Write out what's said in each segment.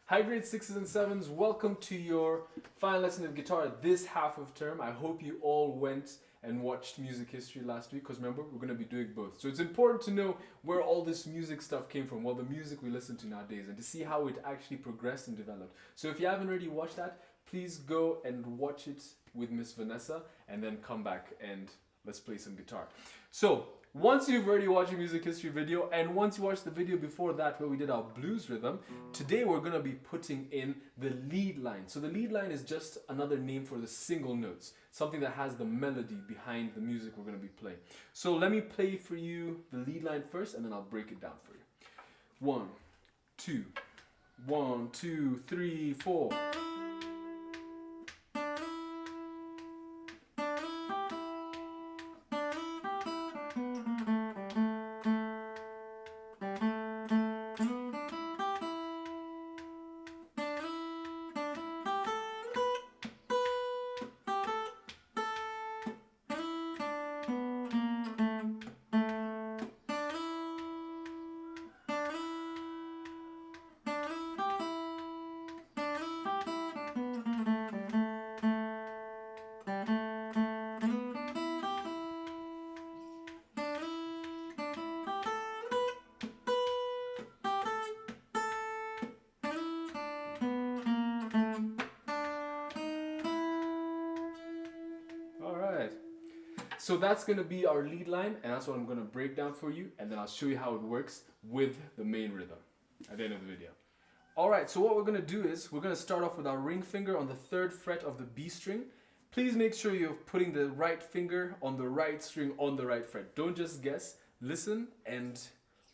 Hi grade 6s and 7s, welcome to your final lesson of guitar this half of term. I hope you all went and watched music history last week because remember, we're going to be doing both. So it's important to know where all this music stuff came from, well the music we listen to nowadays, and to see how it actually progressed and developed. So if you haven't already watched that, please go and watch it with Miss Vanessa and then come back and let's play some guitar. So once you've already watched a music history video and once you watched the video before that where we did our blues rhythm, today we're going to be putting in the lead line. So the lead line is just another name for the single notes, something that has the melody behind the music we're going to be playing. So let me play for you the lead line first and then I'll break it down for you. 1, 2, 1, 2, 3, 4. So that's going to be our lead line, and that's what I'm going to break down for you, and then I'll show you how it works with the main rhythm at the end of the video. Alright, so what we're going to do is, we're going to start off with our ring finger on the 3rd fret of the B string. Please make sure you're putting the right finger on the right string on the right fret. Don't just guess, listen and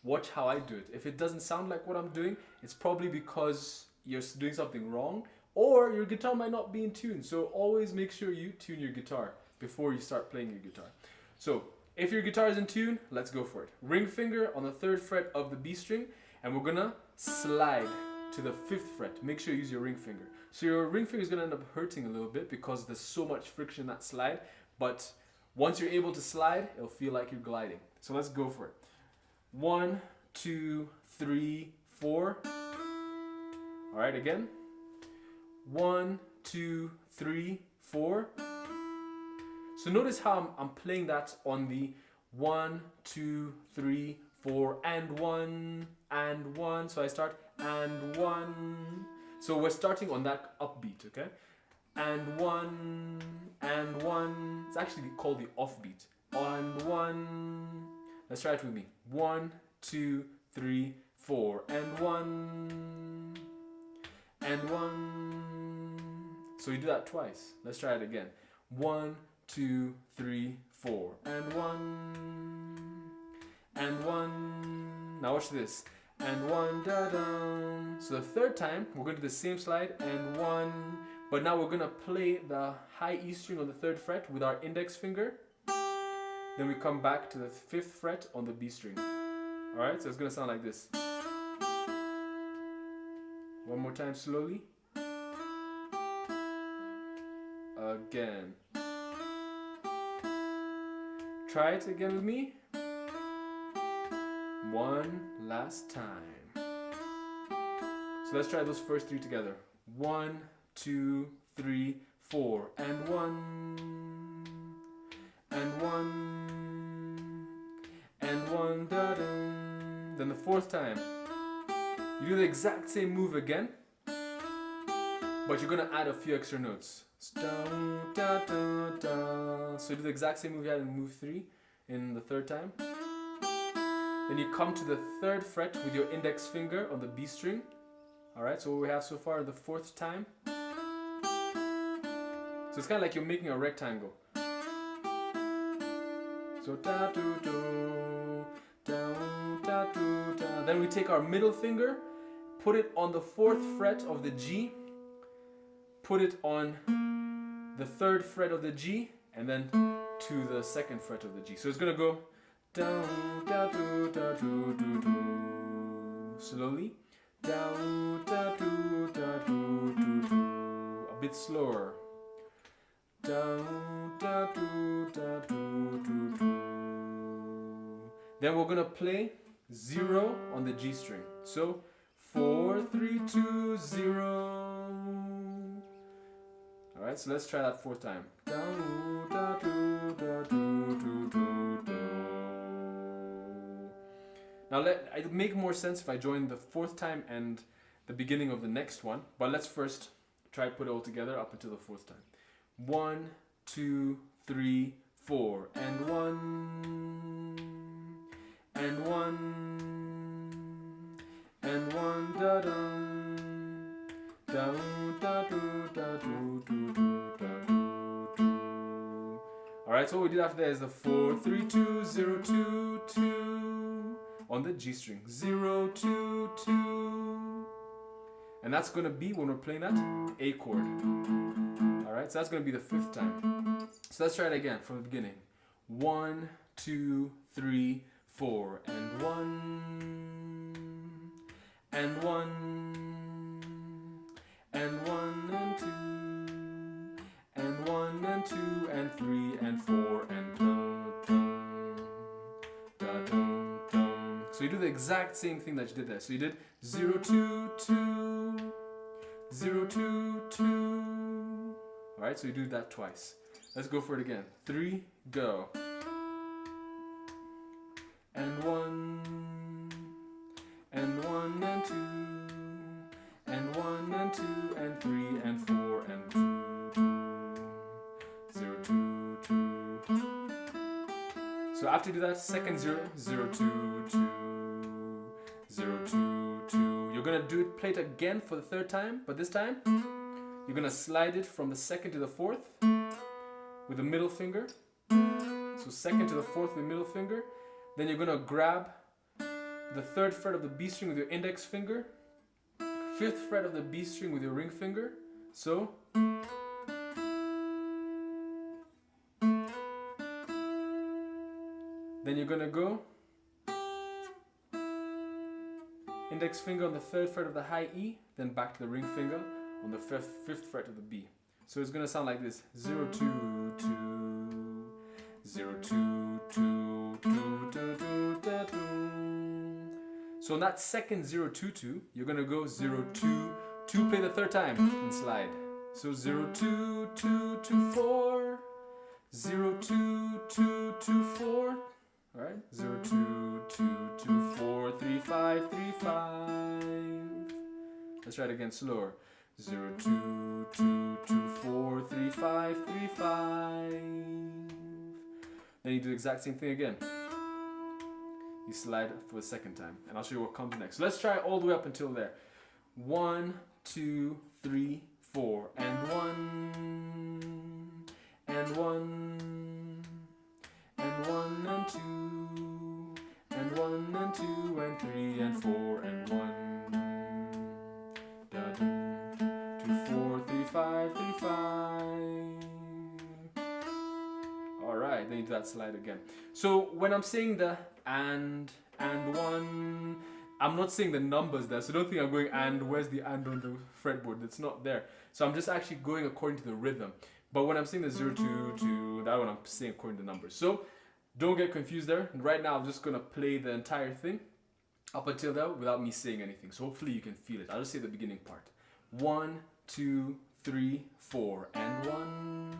watch how I do it. If it doesn't sound like what I'm doing, it's probably because you're doing something wrong, or your guitar might not be in tune. So always make sure you tune your guitar before you start playing your guitar. So if your guitar is in tune, let's go for it. Ring finger on the 3rd fret of the B string, and we're gonna slide to the 5th fret. Make sure you use your ring finger. So your ring finger is gonna end up hurting a little bit because there's so much friction in that slide, but once you're able to slide, it'll feel like you're gliding. So let's go for it. 1, 2, 3, 4. All right, again. 1, 2, 3, 4. So notice how I'm playing that on the 1, 2, 3, 4, and 1, and 1. So I start, and 1. So we're starting on that upbeat, okay? And 1, and 1. It's actually called the offbeat. And 1. Let's try it with me. 1, 2, 3, 4, and 1, and 1. So you do that twice. Let's try it again. 1, 2, 3, 4, and 1, and 1. Now watch this. And 1, da da. So the 3rd time, we're going to do the same slide, and 1. But now we're going to play the high E string on the 3rd fret with our index finger. Then we come back to the 5th fret on the B string. Alright, so it's going to sound like this. One more time slowly. Again. Try it again with me. One last time. So let's try those first 3 together. 1, 2, 3, 4, and 1, and 1, and 1, da da. Then the 4th time, you do the exact same move again, but you're gonna add a few extra notes. Da, da, da, da. So you do the exact same move you had in move 3 in the 3rd time. Then you come to the 3rd fret with your index finger on the B string. Alright, so what we have so far in the 4th time. So it's kind of like you're making a rectangle. So da do do, da da do da. Then we take our middle finger, put it on the 4th fret of the G, put it on the 3rd fret of the G, and then to the 2nd fret of the G. So it's gonna go down, da do da do do do. Slowly, down, da do da do do do. A bit slower. Down, da do da do do do. Then we're gonna play 0 on the G string. So 4, 3, 2, 0. All right, so let's try that fourth time. Now it'll make more sense if I join the fourth time and the beginning of the next one, but let's first try to put it all together up until the fourth time. 1, 2, 3, 4, and 1, and 1, and 1, da dum, da da do da do do do da do. All right, so what we did after that is the 4, 3, 2, 0, 2, 2 on the G string, 0, 2, 2, and that's gonna be, when we're playing that, A chord. All right, so that's gonna be the fifth time. So let's try it again from the beginning. 1, 2, 3, 4, and 1, and 1, and 1, and 2, and 1, and 2, and 3, and 4, and dum, dum, da, dum, dum. So you do the exact same thing that you did there. So you did 0, 2, 2, 0, 2, 2. All right, so you do that twice. Let's go for it again. 3, go. And 1, and 1, and 2, and 1, and 2, and 3, and 4, and 2, 0, 2, 2. So after you do that, second 0, 0, 2, 2, 0, 2, 2. You're gonna play it again for the third time, but this time you're gonna slide it from the second to the fourth with the middle finger. So second to the fourth with the middle finger. Then you're gonna grab the third fret of the B string with your index finger, fifth fret of the B string with your ring finger. So then you're gonna go index finger on the third fret of the high E, then back to the ring finger on the fifth fret of the B. So it's gonna sound like this: 0, 2, 2, 0, 2, 2, 2, 2, 2, 2, 2. So on that second 0, 2, 2, you're gonna go 0, 2, 2, play the third time and slide. So 0, 2, 2, 2, 4, 0, 2, 2, 2, 4. All right, 0, 2, 2, 2, 4, 3, 5, 3, 5. Let's try it again slower. 0, 2, 2, 2, 4, 3, 5, 3, 5. Then you do the exact same thing again. You slide for the second time, and I'll show you what comes next. So let's try all the way up until there. 1, 2, 3, 4, and 1, and 1, and 1, and 2, and 1, and 2, and 3, and 4, and 1. Da, da, 2, 4, 3, 5, 3, 5. Alright, then you do that slide again. So when I'm saying the and 1, I'm not saying the numbers there, so don't think I'm going and, where's the and on the fretboard? It's not there. So I'm just actually going according to the rhythm. But when I'm saying the 0, 2, 2, that one I'm saying according to the numbers. So don't get confused there. Right now I'm just going to play the entire thing up until there without me saying anything. So hopefully you can feel it. I'll just say the beginning part. 1, 2, 3, 4, and 1.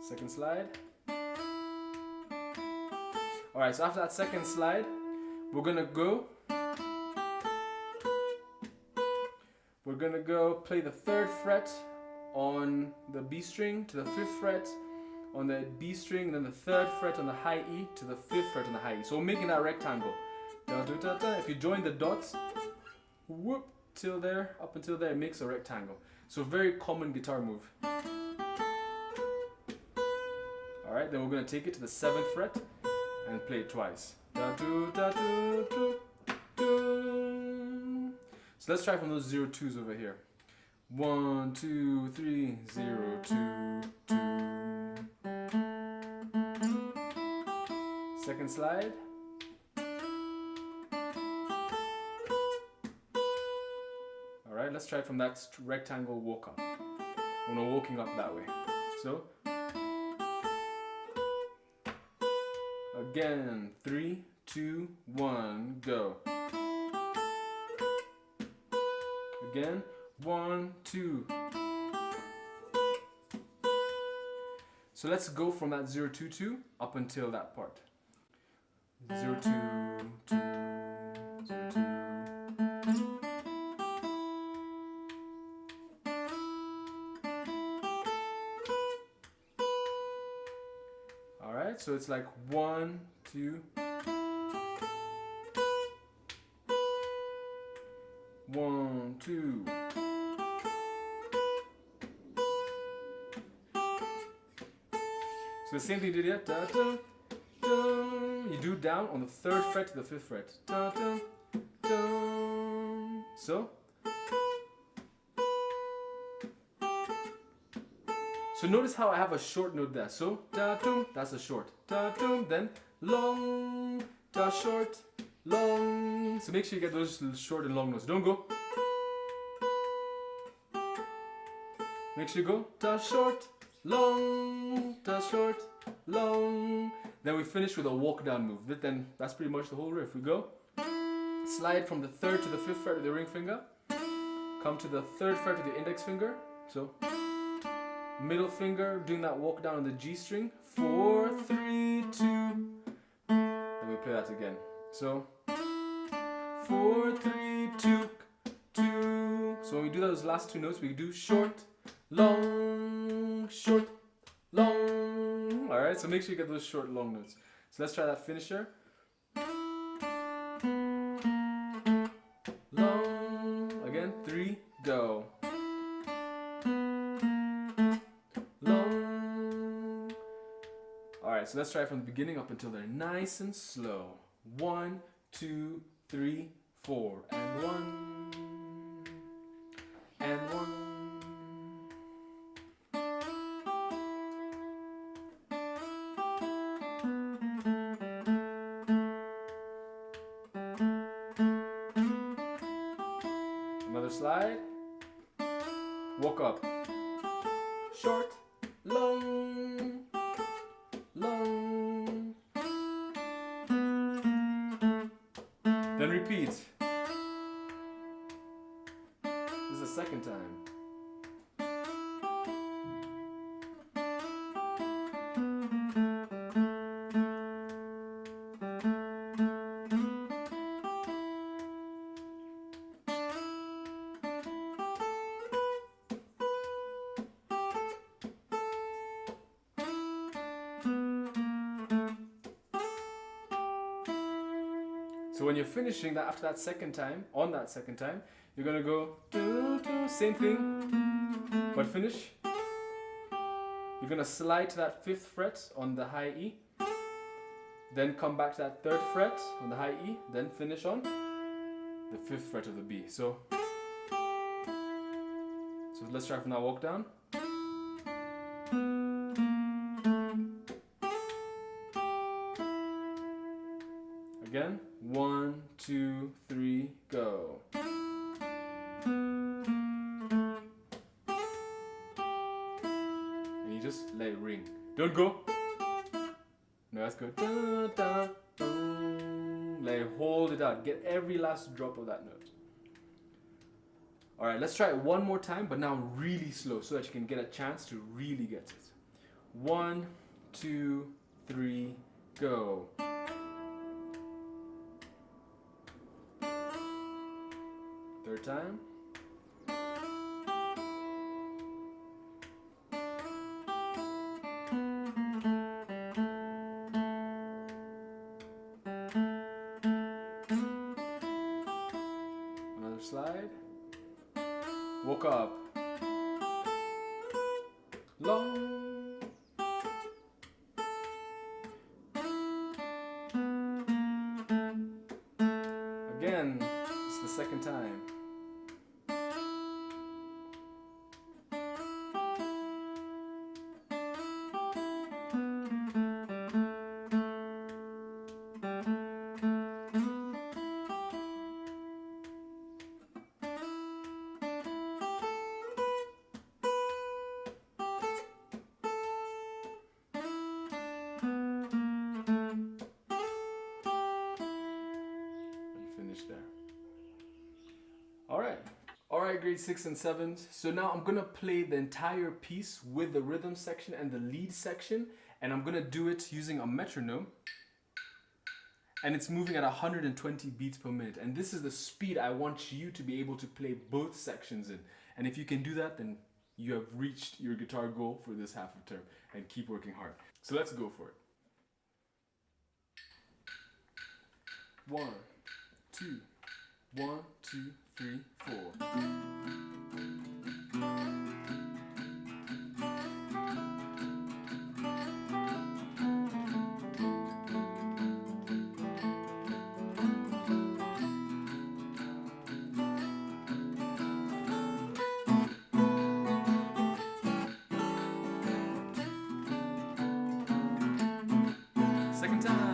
Second slide. Alright, so after that second slide, we're gonna go play the third fret on the B string to the fifth fret on the B string, and then the third fret on the high E to the fifth fret on the high E. So we're making that rectangle. Da, da, da, da. If you join the dots, whoop, till there, up until there, it makes a rectangle. So very common guitar move. Alright, then we're going to take it to the 7th fret and play it twice. Da, do, da, do, do, do. So let's try from those 0, 2s over here. 1, 2, 3, 0, 2, 2. Second slide. Alright, let's try it from that rectangle walk up. When we're walking up that way. So, again, 3, 2, 1, go. Again, 1, 2. So let's go from that 0, 2, 2 up until that part. 0, 2, 2, 0, 2. Alright, so it's like 1, 2, 1, 2. So the same thing you did here. Da, da, da. You do down on the 3rd fret to the 5th fret. Da, da, da. So notice how I have a short note there. So da dum, that's a short. Da dum, then long, da short, long. So make sure you get those short and long notes. Don't go. Make sure you go da short, long, da short, long. Then we finish with a walk down move. Then that's pretty much the whole riff. We go slide from the 3rd to the 5th fret with the ring finger. Come to the 3rd fret with the index finger. So middle finger doing that walk down on the G string. 4, 3, 2. Then we play that again. So 4, 3, 2, 2. So when we do those last 2 notes, we do short, long, short, long. Alright, so make sure you get those short, long notes. So let's try that finisher. Long. Again, 3, go. Long. Alright, so let's try from the beginning up until they're nice and slow. 1, 2, 3, 4, and 1, and 1. Another slide. Walk up. Short, long, long. Then repeat. This is the second time. So when you're finishing that after that second time, on that second time, you're gonna go do, do, same thing, but finish. You're gonna slide to that 5th fret on the high E, then come back to that 3rd fret on the high E, then finish on the 5th fret of the B. So let's try from that walk down. Again, 1, 2, 3, go. And you just let it ring. Don't go. No, that's good. Da, da, boom. Let it hold it out. Get every last drop of that note. Alright, let's try it one more time, but now really slow so that you can get a chance to really get it. 1, 2, 3, go. Third time. Another slide. Walk up. Long. Again, it's the second time. finish there. Alright, grade 6 and 7s. So now I'm gonna play the entire piece with the rhythm section and the lead section, and I'm gonna do it using a metronome. And it's moving at 120 beats per minute. And this is the speed I want you to be able to play both sections in. And if you can do that, then you have reached your guitar goal for this half of term. And keep working hard. So let's go for it. 1, 2, 1, 2, 3, 4. Second time.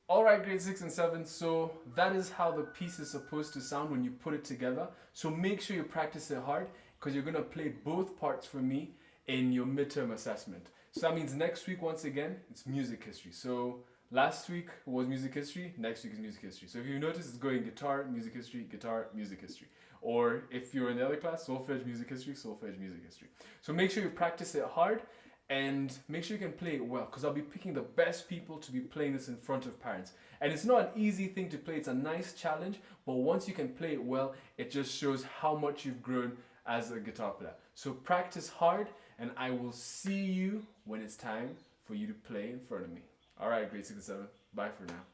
Alright, grade 6 and 7, so that is how the piece is supposed to sound when you put it together. So make sure you practice it hard, because you're going to play both parts for me in your midterm assessment. So that means next week, once again, it's music history. So last week was music history, next week is music history. So if you notice, it's going guitar, music history, guitar, music history. Or if you're in the other class, solfege, music history, solfege, music history. So make sure you practice it hard. And make sure you can play it well, because I'll be picking the best people to be playing this in front of parents. And it's not an easy thing to play, it's a nice challenge, but once you can play it well, it just shows how much you've grown as a guitar player. So practice hard, and I will see you when it's time for you to play in front of me. Alright, grade 6 and 7, bye for now.